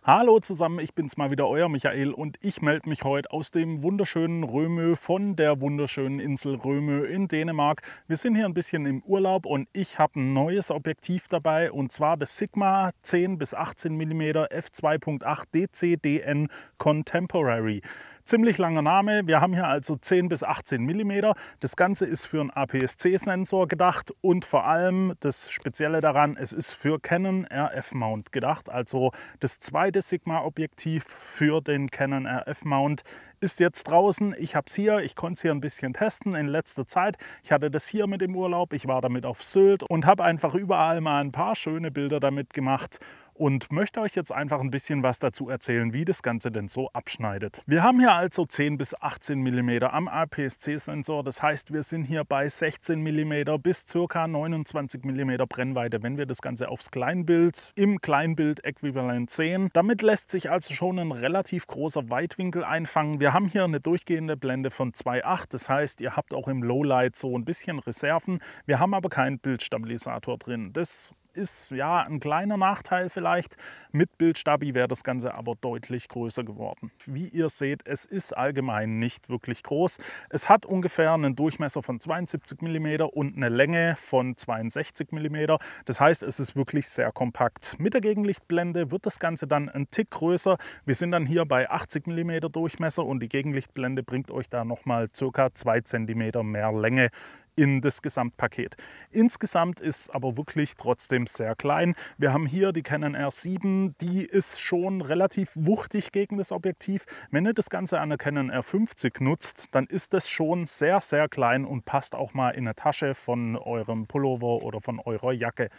Hallo zusammen, ich bin's mal wieder, euer Michael, und ich melde mich heute aus dem wunderschönen Römö von der wunderschönen Insel Römö in Dänemark. Wir sind hier ein bisschen im Urlaub und ich habe ein neues Objektiv dabei, und zwar das Sigma 10 bis 18 mm f2.8 DCDN Contemporary. Ziemlich langer Name. Wir haben hier also 10 bis 18 mm. Das Ganze ist für einen APS-C-Sensor gedacht und vor allem das Spezielle daran, es ist für Canon RF-Mount gedacht. Also das zweite Sigma-Objektiv für den Canon RF-Mount ist jetzt draußen. Ich habe es hier, ich konnte es hier ein bisschen testen in letzter Zeit. Ich hatte das hier mit im Urlaub, ich war damit auf Sylt und habe einfach überall mal ein paar schöne Bilder damit gemacht und möchte euch jetzt einfach ein bisschen was dazu erzählen, wie das Ganze denn so abschneidet. Wir haben hier also 10 bis 18 mm am APS-C-Sensor. Das heißt, wir sind hier bei 16 mm bis ca. 29 mm Brennweite, wenn wir das Ganze aufs Kleinbild im Kleinbild-Äquivalent sehen. Damit lässt sich also schon ein relativ großer Weitwinkel einfangen. Wir haben hier eine durchgehende Blende von 2,8. Das heißt, ihr habt auch im Lowlight so ein bisschen Reserven. Wir haben aber keinen Bildstabilisator drin. Das ist ja ein kleiner Nachteil vielleicht. Mit Bildstabi wäre das Ganze aber deutlich größer geworden. Wie ihr seht, es ist allgemein nicht wirklich groß. Es hat ungefähr einen Durchmesser von 72 mm und eine Länge von 62 mm. Das heißt, es ist wirklich sehr kompakt. Mit der Gegenlichtblende wird das Ganze dann ein Tick größer. Wir sind dann hier bei 80 mm Durchmesser und die Gegenlichtblende bringt euch da nochmal ca. 2 cm mehr Länge in das Gesamtpaket. Insgesamt ist aber wirklich trotzdem sehr klein. Wir haben hier die Canon R7, die ist schon relativ wuchtig gegen das Objektiv. Wenn ihr das Ganze an der Canon R50 nutzt, dann ist das schon sehr, sehr klein und passt auch mal in eine Tasche von eurem Pullover oder von eurer Jacke.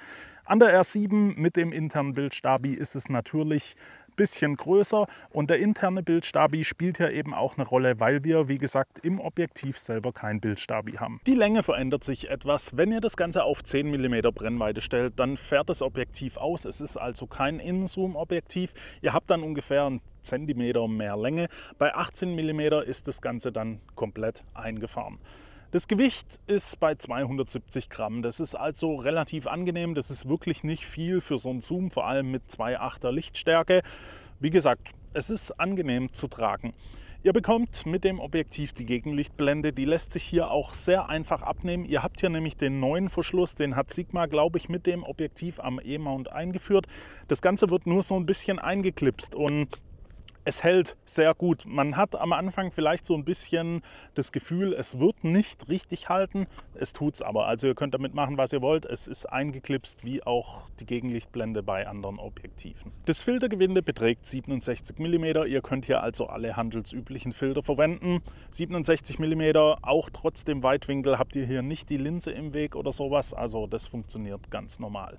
An der R7 mit dem internen Bildstabi ist es natürlich ein bisschen größer und der interne Bildstabi spielt ja eben auch eine Rolle, weil wir, wie gesagt, im Objektiv selber kein Bildstabi haben. Die Länge verändert sich etwas. Wenn ihr das Ganze auf 10 mm Brennweite stellt, dann fährt das Objektiv aus. Es ist also kein Innenzoom-Objektiv. Ihr habt dann ungefähr einen Zentimeter mehr Länge. Bei 18 mm ist das Ganze dann komplett eingefahren. Das Gewicht ist bei 270 Gramm. Das ist also relativ angenehm. Das ist wirklich nicht viel für so einen Zoom, vor allem mit 2,8er Lichtstärke. Wie gesagt, es ist angenehm zu tragen. Ihr bekommt mit dem Objektiv die Gegenlichtblende. Die lässt sich hier auch sehr einfach abnehmen. Ihr habt hier nämlich den neuen Verschluss. Den hat Sigma, glaube ich, mit dem Objektiv am E-Mount eingeführt. Das Ganze wird nur so ein bisschen eingeklipst und es hält sehr gut. Man hat am Anfang vielleicht so ein bisschen das Gefühl, es wird nicht richtig halten. Es tut es aber. Also ihr könnt damit machen, was ihr wollt. Es ist eingeklipst, wie auch die Gegenlichtblende bei anderen Objektiven. Das Filtergewinde beträgt 67 mm. Ihr könnt hier also alle handelsüblichen Filter verwenden. 67 mm, auch trotzdem Weitwinkel, habt ihr hier nicht die Linse im Weg oder sowas. Also das funktioniert ganz normal.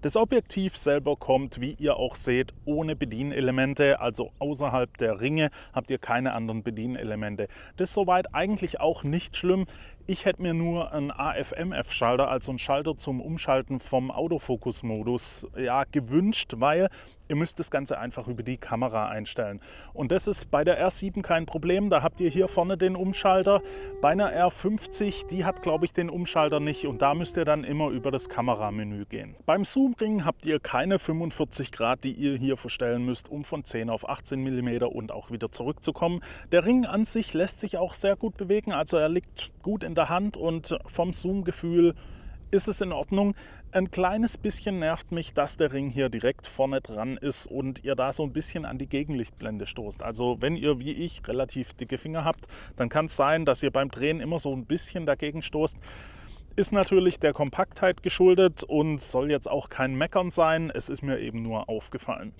Das Objektiv selber kommt, wie ihr auch seht, ohne Bedienelemente, also außerhalb der Ringe habt ihr keine anderen Bedienelemente. Das ist soweit eigentlich auch nicht schlimm. Ich hätte mir nur einen AF-MF-Schalter, also einen Schalter zum Umschalten vom Autofokus-Modus, ja, gewünscht, weil ihr müsst das Ganze einfach über die Kamera einstellen. Und das ist bei der R7 kein Problem. Da habt ihr hier vorne den Umschalter. Bei einer R50, die hat, glaube ich, den Umschalter nicht. Und da müsst ihr dann immer über das Kameramenü gehen. Beim Zoom-Ring habt ihr keine 45 Grad, die ihr hier verstellen müsst, um von 10 auf 18 mm und auch wieder zurückzukommen. Der Ring an sich lässt sich auch sehr gut bewegen. Also er liegt gut in der Hand und vom Zoom-Gefühl ist es in Ordnung. Ein kleines bisschen nervt mich, dass der Ring hier direkt vorne dran ist und ihr da so ein bisschen an die Gegenlichtblende stoßt. Also wenn ihr wie ich relativ dicke Finger habt, dann kann es sein, dass ihr beim Drehen immer so ein bisschen dagegen stoßt. Ist natürlich der Kompaktheit geschuldet und soll jetzt auch kein Meckern sein. Es ist mir eben nur aufgefallen.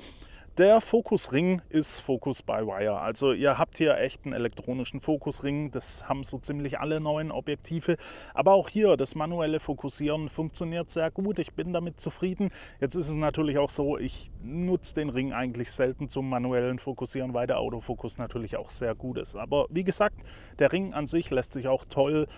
Der Fokusring ist Focus by Wire. Also ihr habt hier echt einen elektronischen Fokusring. Das haben so ziemlich alle neuen Objektive. Aber auch hier, das manuelle Fokussieren funktioniert sehr gut. Ich bin damit zufrieden. Jetzt ist es natürlich auch so, ich nutze den Ring eigentlich selten zum manuellen Fokussieren, weil der Autofokus natürlich auch sehr gut ist. Aber wie gesagt, der Ring an sich lässt sich auch toll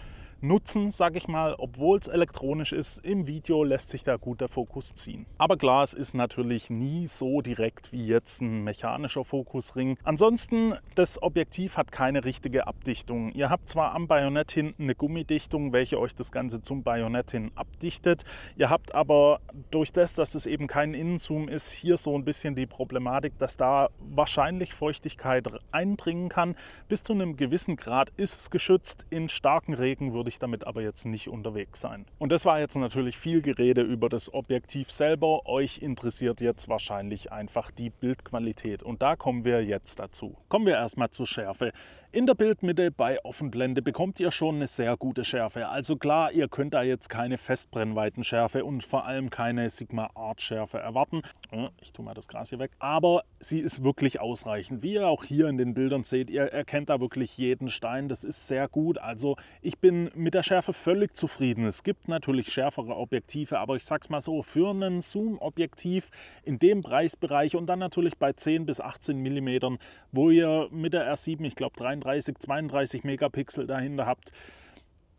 nutzen, sage ich mal, obwohl es elektronisch ist. Im Video lässt sich da gut der Fokus ziehen. Aber klar, es ist natürlich nie so direkt wie jetzt ein mechanischer Fokusring. Ansonsten, das Objektiv hat keine richtige Abdichtung. Ihr habt zwar am Bajonett hinten eine Gummidichtung, welche euch das Ganze zum Bajonett hin abdichtet. Ihr habt aber durch das, dass es eben kein Innenzoom ist, hier so ein bisschen die Problematik, dass da wahrscheinlich Feuchtigkeit eindringen kann. Bis zu einem gewissen Grad ist es geschützt. In starken Regen würde ich damit aber jetzt nicht unterwegs sein. Und das war jetzt natürlich viel Gerede über das Objektiv selber. Euch interessiert jetzt wahrscheinlich einfach die Bildqualität. Und da kommen wir jetzt dazu. Kommen wir erstmal zur Schärfe. In der Bildmitte bei Offenblende bekommt ihr schon eine sehr gute Schärfe. Also klar, ihr könnt da jetzt keine Festbrennweitenschärfe und vor allem keine Sigma Art Schärfe erwarten. Ich tue mal das Gras hier weg. Aber sie ist wirklich ausreichend. Wie ihr auch hier in den Bildern seht, ihr erkennt da wirklich jeden Stein. Das ist sehr gut. Also ich bin mit der Schärfe völlig zufrieden. Es gibt natürlich schärfere Objektive, aber ich sag's mal so, für einen Zoom-Objektiv in dem Preisbereich und dann natürlich bei 10 bis 18 mm, wo ihr mit der R7, ich glaube 33, 32 Megapixel dahinter habt,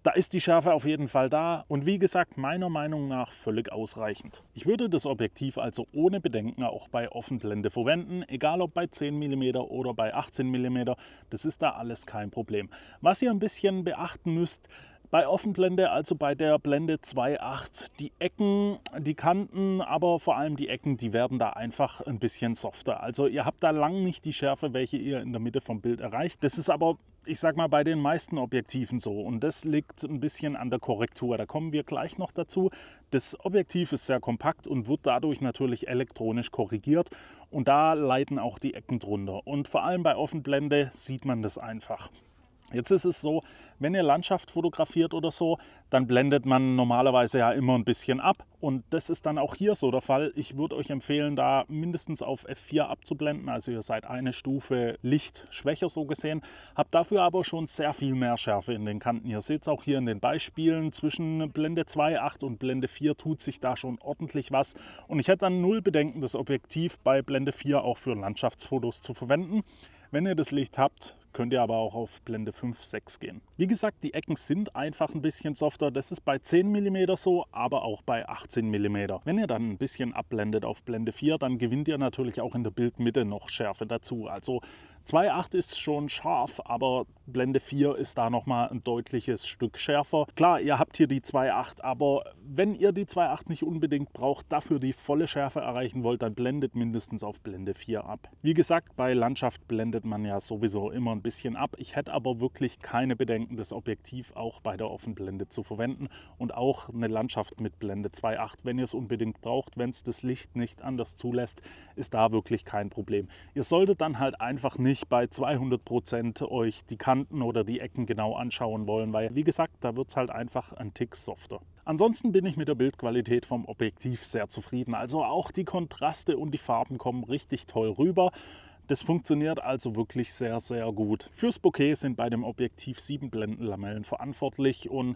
da ist die Schärfe auf jeden Fall da und wie gesagt, meiner Meinung nach völlig ausreichend. Ich würde das Objektiv also ohne Bedenken auch bei Offenblende verwenden, egal ob bei 10 mm oder bei 18 mm, das ist da alles kein Problem. Was ihr ein bisschen beachten müsst, bei Offenblende, also bei der Blende 2.8, die Ecken, die Kanten, aber vor allem die Ecken, die werden da einfach ein bisschen softer. Also ihr habt da lang nicht die Schärfe, welche ihr in der Mitte vom Bild erreicht. Das ist aber, ich sag mal, bei den meisten Objektiven so und das liegt ein bisschen an der Korrektur. Da kommen wir gleich noch dazu. Das Objektiv ist sehr kompakt und wird dadurch natürlich elektronisch korrigiert und da leiden auch die Ecken drunter. Und vor allem bei Offenblende sieht man das einfach. Jetzt ist es so, wenn ihr Landschaft fotografiert oder so, dann blendet man normalerweise ja immer ein bisschen ab und das ist dann auch hier so der Fall. Ich würde euch empfehlen, da mindestens auf F4 abzublenden, also ihr seid eine Stufe lichtschwächer so gesehen, habt dafür aber schon sehr viel mehr Schärfe in den Kanten. Ihr seht es auch hier in den Beispielen, zwischen Blende 2.8 und Blende 4 tut sich da schon ordentlich was und ich hätte dann null Bedenken, das Objektiv bei Blende 4 auch für Landschaftsfotos zu verwenden. Wenn ihr das Licht habt, könnt ihr aber auch auf Blende 5, 6 gehen. Wie gesagt, die Ecken sind einfach ein bisschen softer. Das ist bei 10 mm so, aber auch bei 18 mm. Wenn ihr dann ein bisschen abblendet auf Blende 4, dann gewinnt ihr natürlich auch in der Bildmitte noch Schärfe dazu. Also 2.8 ist schon scharf, aber Blende 4 ist da nochmal ein deutliches Stück schärfer. Klar, ihr habt hier die 2.8, aber wenn ihr die 2.8 nicht unbedingt braucht, dafür die volle Schärfe erreichen wollt, dann blendet mindestens auf Blende 4 ab. Wie gesagt, bei Landschaft blendet man ja sowieso immer ein bisschen ab. Ich hätte aber wirklich keine Bedenken, das Objektiv auch bei der Offenblende zu verwenden und auch eine Landschaft mit Blende 2.8, wenn ihr es unbedingt braucht, wenn es das Licht nicht anders zulässt, ist da wirklich kein Problem. Ihr solltet dann halt einfach nicht bei 200% euch die Kanten oder die Ecken genau anschauen wollen, weil wie gesagt, da wird es halt einfach ein Tick softer. Ansonsten bin ich mit der Bildqualität vom Objektiv sehr zufrieden. Also auch die Kontraste und die Farben kommen richtig toll rüber. Das funktioniert also wirklich sehr, sehr gut. Fürs Bokeh sind bei dem Objektiv 7 Blendenlamellen verantwortlich und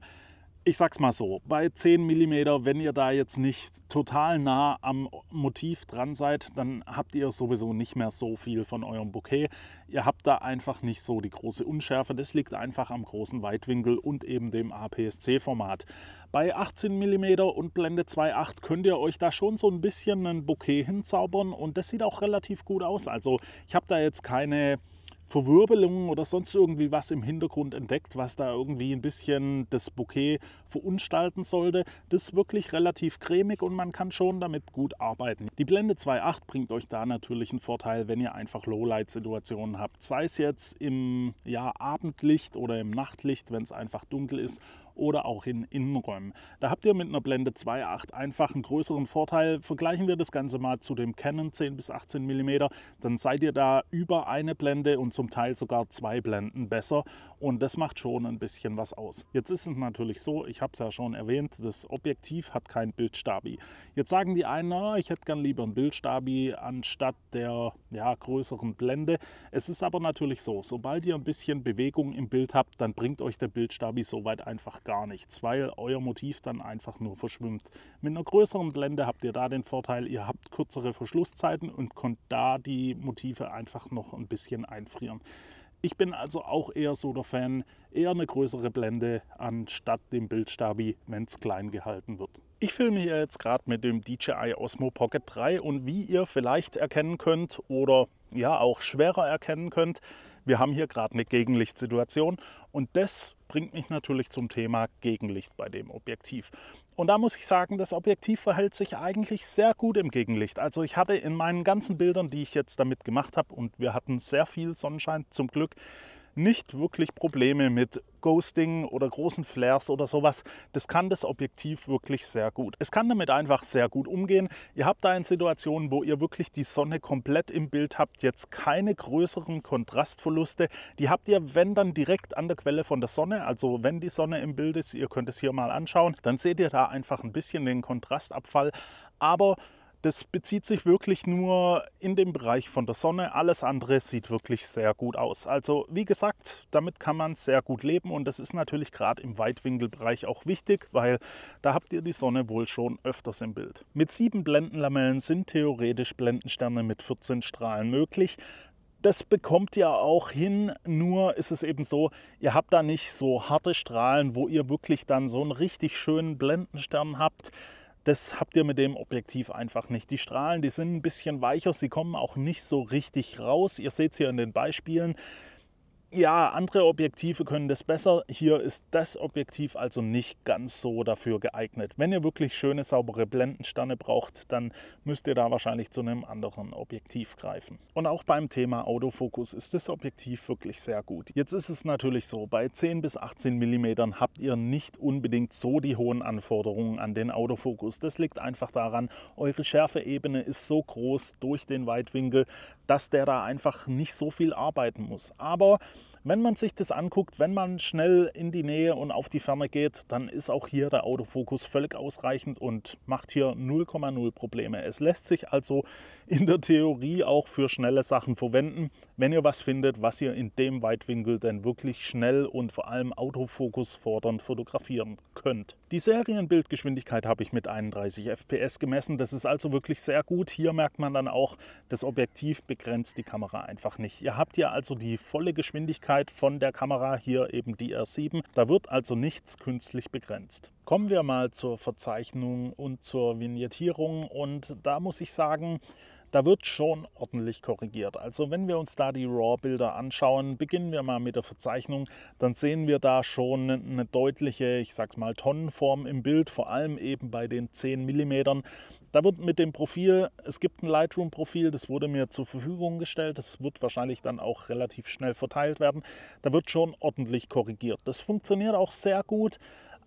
ich sag's mal so, bei 10 mm, wenn ihr da jetzt nicht total nah am Motiv dran seid, dann habt ihr sowieso nicht mehr so viel von eurem Bokeh. Ihr habt da einfach nicht so die große Unschärfe. Das liegt einfach am großen Weitwinkel und eben dem APS-C-Format. Bei 18 mm und Blende 2.8 könnt ihr euch da schon so ein bisschen ein Bokeh hinzaubern und das sieht auch relativ gut aus. Also ich habe da jetzt keine Verwirbelungen oder sonst irgendwie was im Hintergrund entdeckt, was da irgendwie ein bisschen das Bokeh verunstalten sollte. Das ist wirklich relativ cremig und man kann schon damit gut arbeiten. Die Blende 2.8 bringt euch da natürlich einen Vorteil, wenn ihr einfach Lowlight-Situationen habt. Sei es jetzt im Abendlicht oder im Nachtlicht, wenn es einfach dunkel ist oder auch in Innenräumen. Da habt ihr mit einer Blende 2.8 einfach einen größeren Vorteil. Vergleichen wir das Ganze mal zu dem Canon 10 bis 18 mm, dann seid ihr da über eine Blende und zum Teil sogar 2 Blenden besser und das macht schon ein bisschen was aus. Jetzt ist es natürlich so, ich habe es ja schon erwähnt, das Objektiv hat kein Bildstabi. Jetzt sagen die einen, na, ich hätte gern lieber ein Bildstabi anstatt der größeren Blende. Es ist aber natürlich so, sobald ihr ein bisschen Bewegung im Bild habt, dann bringt euch der Bildstabi soweit einfach gar nichts, weil euer Motiv dann einfach nur verschwimmt. Mit einer größeren Blende habt ihr da den Vorteil, ihr habt kürzere Verschlusszeiten und könnt da die Motive einfach noch ein bisschen einfrieren. Ich bin also auch eher so der Fan, eher eine größere Blende anstatt dem Bildstabi, wenn es klein gehalten wird. Ich filme hier jetzt gerade mit dem DJI Osmo Pocket 3 und wie ihr vielleicht erkennen könnt oder ja auch schwerer erkennen könnt, wir haben hier gerade eine Gegenlichtsituation und das bringt mich natürlich zum Thema Gegenlicht bei dem Objektiv. Und da muss ich sagen, das Objektiv verhält sich eigentlich sehr gut im Gegenlicht. Also ich hatte in meinen ganzen Bildern, die ich jetzt damit gemacht habe, und wir hatten sehr viel Sonnenschein zum Glück, nicht wirklich Probleme mit Ghosting oder großen Flares oder sowas. Das kann das Objektiv wirklich sehr gut. Es kann damit einfach sehr gut umgehen. Ihr habt da in Situationen, wo ihr wirklich die Sonne komplett im Bild habt, jetzt keine größeren Kontrastverluste. Die habt ihr, wenn dann direkt an der Quelle von der Sonne, also wenn die Sonne im Bild ist, ihr könnt es hier mal anschauen, dann seht ihr da einfach ein bisschen den Kontrastabfall. Aber das bezieht sich wirklich nur in dem Bereich von der Sonne. Alles andere sieht wirklich sehr gut aus. Also wie gesagt, damit kann man sehr gut leben und das ist natürlich gerade im Weitwinkelbereich auch wichtig, weil da habt ihr die Sonne wohl schon öfters im Bild. Mit 7 Blendenlamellen sind theoretisch Blendensterne mit 14 Strahlen möglich. Das bekommt ihr auch hin, nur ist es eben so, ihr habt da nicht so harte Strahlen, wo ihr wirklich dann so einen richtig schönen Blendenstern habt. Das habt ihr mit dem Objektiv einfach nicht. Die Strahlen, die sind ein bisschen weicher, sie kommen auch nicht so richtig raus. Ihr seht es hier in den Beispielen. Ja, andere Objektive können das besser. Hier ist das Objektiv also nicht ganz so dafür geeignet. Wenn ihr wirklich schöne, saubere Blendensterne braucht, dann müsst ihr da wahrscheinlich zu einem anderen Objektiv greifen. Und auch beim Thema Autofokus ist das Objektiv wirklich sehr gut. Jetzt ist es natürlich so, bei 10 bis 18 mm habt ihr nicht unbedingt so die hohen Anforderungen an den Autofokus. Das liegt einfach daran, eure Schärfeebene ist so groß durch den Weitwinkel, dass der da einfach nicht so viel arbeiten muss. Aber wenn man sich das anguckt, wenn man schnell in die Nähe und auf die Ferne geht, dann ist auch hier der Autofokus völlig ausreichend und macht hier 0,0 Probleme. Es lässt sich also in der Theorie auch für schnelle Sachen verwenden, wenn ihr was findet, was ihr in dem Weitwinkel denn wirklich schnell und vor allem Autofokus fordernd fotografieren könnt. Die Serienbildgeschwindigkeit habe ich mit 31 fps gemessen. Das ist also wirklich sehr gut. Hier merkt man dann auch, das Objektiv begrenzt die Kamera einfach nicht. Ihr habt hier also die volle Geschwindigkeit von der Kamera, hier eben die R7. Da wird also nichts künstlich begrenzt. Kommen wir mal zur Verzeichnung und zur Vignettierung und da muss ich sagen, da wird schon ordentlich korrigiert. Also wenn wir uns da die RAW-Bilder anschauen, beginnen wir mal mit der Verzeichnung, dann sehen wir da schon eine deutliche, ich sag's mal, Tonnenform im Bild, vor allem eben bei den 10 mm. Da wird mit dem Profil, es gibt ein Lightroom-Profil, das wurde mir zur Verfügung gestellt, das wird wahrscheinlich dann auch relativ schnell verteilt werden. Da wird schon ordentlich korrigiert. Das funktioniert auch sehr gut.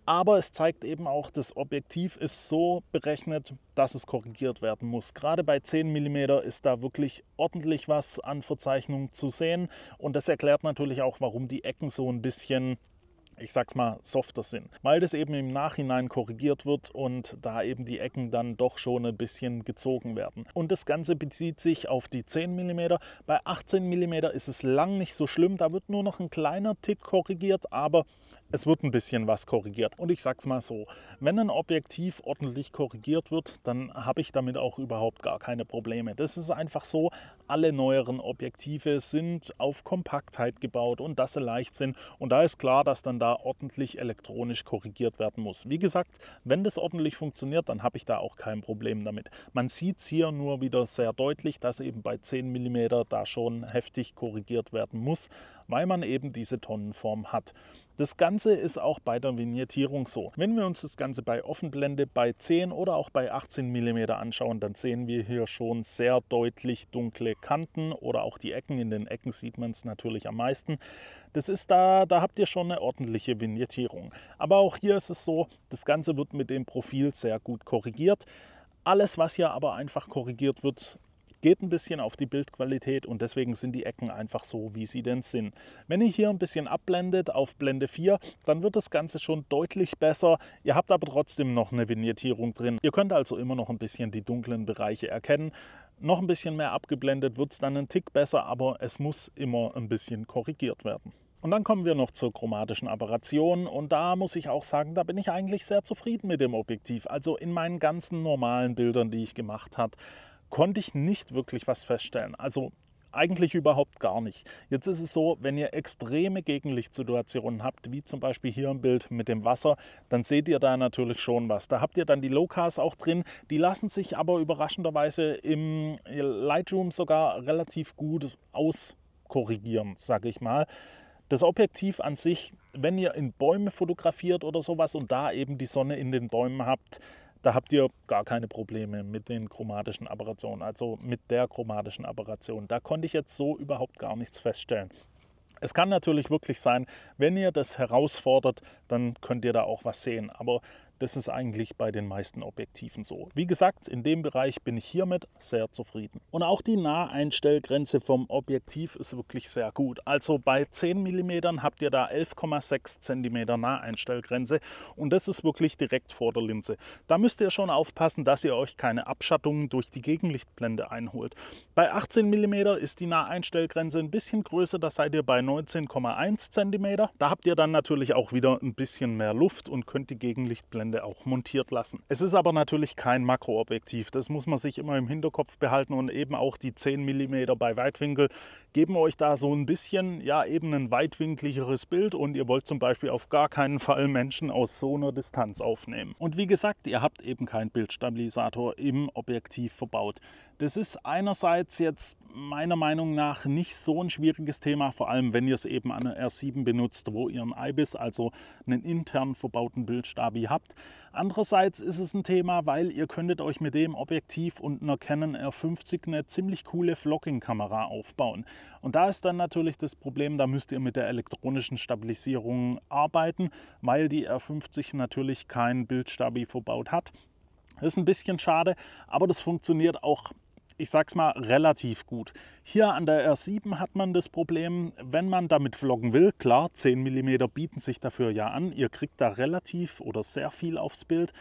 Aber es zeigt eben auch, das Objektiv ist so berechnet, dass es korrigiert werden muss. Gerade bei 10 mm ist da wirklich ordentlich was an Verzeichnung zu sehen. Und das erklärt natürlich auch, warum die Ecken so ein bisschen, ich sag's mal, softer sind. Weil das eben im Nachhinein korrigiert wird und da eben die Ecken dann doch schon ein bisschen gezogen werden. Und das Ganze bezieht sich auf die 10 mm. Bei 18 mm ist es lang nicht so schlimm. Da wird nur noch ein kleiner Tick korrigiert, aber es wird ein bisschen was korrigiert. Und ich sag's mal so, wenn ein Objektiv ordentlich korrigiert wird, dann habe ich damit auch überhaupt gar keine Probleme. Das ist einfach so, alle neueren Objektive sind auf Kompaktheit gebaut und dass sie leicht sind. Und da ist klar, dass dann da ordentlich elektronisch korrigiert werden muss. Wie gesagt, wenn das ordentlich funktioniert, dann habe ich da auch kein Problem damit. Man sieht es hier nur wieder sehr deutlich, dass eben bei 10 mm da schon heftig korrigiert werden muss, weil man eben diese Tonnenform hat. Das Ganze ist auch bei der Vignettierung so. Wenn wir uns das Ganze bei Offenblende bei 10 oder auch bei 18 mm anschauen, dann sehen wir hier schon sehr deutlich dunkle Kanten oder auch die Ecken. In den Ecken sieht man es natürlich am meisten. Das ist da habt ihr schon eine ordentliche Vignettierung. Aber auch hier ist es so, das Ganze wird mit dem Profil sehr gut korrigiert. Alles, was hier aber einfach korrigiert wird, geht ein bisschen auf die Bildqualität und deswegen sind die Ecken einfach so, wie sie denn sind. Wenn ihr hier ein bisschen abblendet auf Blende 4, dann wird das Ganze schon deutlich besser. Ihr habt aber trotzdem noch eine Vignettierung drin. Ihr könnt also immer noch ein bisschen die dunklen Bereiche erkennen. Noch ein bisschen mehr abgeblendet wird es dann einen Tick besser, aber es muss immer ein bisschen korrigiert werden. Und dann kommen wir noch zur chromatischen Aberration und da muss ich auch sagen, da bin ich eigentlich sehr zufrieden mit dem Objektiv. Also in meinen ganzen normalen Bildern, die ich gemacht habe, konnte ich nicht wirklich was feststellen. Also Eigentlich überhaupt gar nicht. Jetzt ist es so, wenn ihr extreme Gegenlichtsituationen habt, wie zum Beispiel hier im Bild mit dem Wasser, dann seht ihr da natürlich schon was. Da habt ihr dann die Low-Cars auch drin, die lassen sich aber überraschenderweise im Lightroom sogar relativ gut auskorrigieren, sage ich mal. Das Objektiv an sich, wenn ihr in Bäume fotografiert oder sowas und da eben die Sonne in den Bäumen habt, da habt ihr gar keine Probleme mit den chromatischen Aberrationen, also mit der chromatischen Aberration. Da konnte ich jetzt so überhaupt gar nichts feststellen. Es kann natürlich wirklich sein, wenn ihr das herausfordert, dann könnt ihr da auch was sehen. Aber das ist eigentlich bei den meisten Objektiven so. Wie gesagt, in dem Bereich bin ich hiermit sehr zufrieden. Und auch die Naheinstellgrenze vom Objektiv ist wirklich sehr gut. Also bei 10 mm habt ihr da 11,6 cm Naheinstellgrenze und das ist wirklich direkt vor der Linse. Da müsst ihr schon aufpassen, dass ihr euch keine Abschattungen durch die Gegenlichtblende einholt. Bei 18 mm ist die Naheinstellgrenze ein bisschen größer, da seid ihr bei 19,1 cm. Da habt ihr dann natürlich auch wieder ein bisschen mehr Luft und könnt die Gegenlichtblende auch montiert lassen. Es ist aber natürlich kein Makroobjektiv, das muss man sich immer im Hinterkopf behalten und eben auch die 10 mm bei Weitwinkel geben euch da so ein bisschen, ja, eben ein weitwinkligeres Bild und ihr wollt zum Beispiel auf gar keinen Fall Menschen aus so einer Distanz aufnehmen. Und wie gesagt, ihr habt eben keinen Bildstabilisator im Objektiv verbaut. Das ist einerseits jetzt meiner Meinung nach nicht so ein schwieriges Thema, vor allem wenn ihr es eben an einer R7 benutzt, wo ihr einen IBIS, also einen intern verbauten Bildstabi habt. Andererseits ist es ein Thema, weil ihr könntet euch mit dem Objektiv und einer Canon R50 eine ziemlich coole Vlogging-Kamera aufbauen. Und da ist dann natürlich das Problem, da müsst ihr mit der elektronischen Stabilisierung arbeiten, weil die R50 natürlich keinen Bildstabi verbaut hat. Das ist ein bisschen schade, aber das funktioniert auch, ich sag's mal, relativ gut. Hier an der R7 hat man das Problem, wenn man damit vloggen will, klar, 10 mm bieten sich dafür ja an, ihr kriegt da relativ oder sehr viel aufs Bild.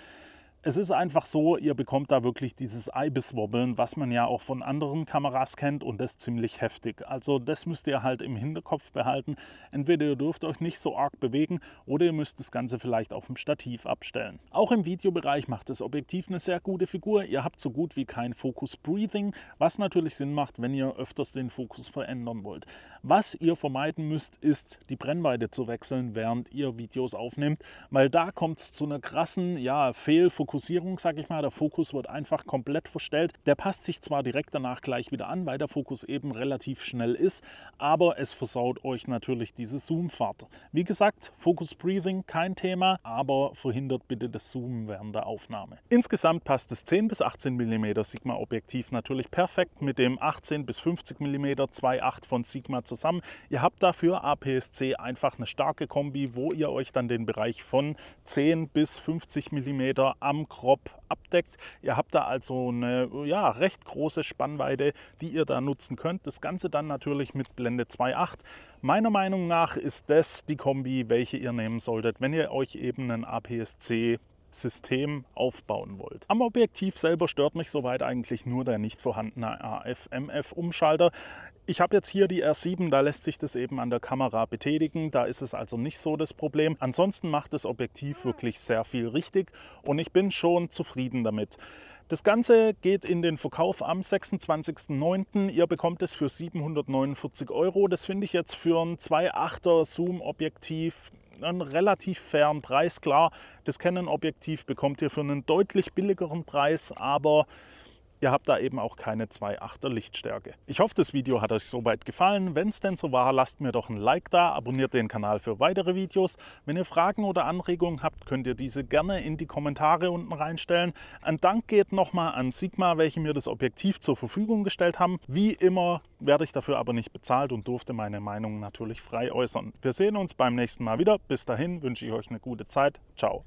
Es ist einfach so, ihr bekommt da wirklich dieses Ibis-Wobbeln, was man ja auch von anderen Kameras kennt und das ziemlich heftig. Also das müsst ihr halt im Hinterkopf behalten. Entweder ihr dürft euch nicht so arg bewegen oder ihr müsst das Ganze vielleicht auf dem Stativ abstellen. Auch im Videobereich macht das Objektiv eine sehr gute Figur. Ihr habt so gut wie kein Focus Breathing, was natürlich Sinn macht, wenn ihr öfters den Fokus verändern wollt. Was ihr vermeiden müsst, ist die Brennweite zu wechseln, während ihr Videos aufnehmt, weil da kommt es zu einer krassen, ja, Fehlfokussierung, sage ich mal. Der Fokus wird einfach komplett verstellt. Der passt sich zwar direkt danach gleich wieder an, weil der Fokus eben relativ schnell ist, aber es versaut euch natürlich diese Zoomfahrt. Wie gesagt, Focus Breathing kein Thema, aber verhindert bitte das Zoomen während der Aufnahme. Insgesamt passt das 10 bis 18 mm Sigma Objektiv natürlich perfekt mit dem 18 bis 50 mm 2.8 von Sigma zusammen. Ihr habt dafür APS-C einfach eine starke Kombi, wo ihr euch dann den Bereich von 10 bis 50 mm am Crop abdeckt. Ihr habt da also eine, ja, recht große Spannweite, die ihr da nutzen könnt. Das Ganze dann natürlich mit Blende 2.8. Meiner Meinung nach ist das die Kombi, welche ihr nehmen solltet, wenn ihr euch eben einen APS-C System aufbauen wollt. Am Objektiv selber stört mich soweit eigentlich nur der nicht vorhandene AF-MF-Umschalter. Ich habe jetzt hier die R7, da lässt sich das eben an der Kamera betätigen, da ist es also nicht so das Problem. Ansonsten macht das Objektiv wirklich sehr viel richtig und ich bin schon zufrieden damit. Das Ganze geht in den Verkauf am 26.09. Ihr bekommt es für 749 €. Das finde ich jetzt für ein 2.8er Zoom-Objektiv einen relativ fairen Preis. Klar, das Canon-Objektiv bekommt ihr für einen deutlich billigeren Preis, aber ihr habt da eben auch keine 2.8er Lichtstärke. Ich hoffe, das Video hat euch soweit gefallen. Wenn es denn so war, lasst mir doch ein Like da, abonniert den Kanal für weitere Videos. Wenn ihr Fragen oder Anregungen habt, könnt ihr diese gerne in die Kommentare unten reinstellen. Ein Dank geht nochmal an Sigma, welche mir das Objektiv zur Verfügung gestellt haben. Wie immer werde ich dafür aber nicht bezahlt und durfte meine Meinung natürlich frei äußern. Wir sehen uns beim nächsten Mal wieder. Bis dahin wünsche ich euch eine gute Zeit. Ciao.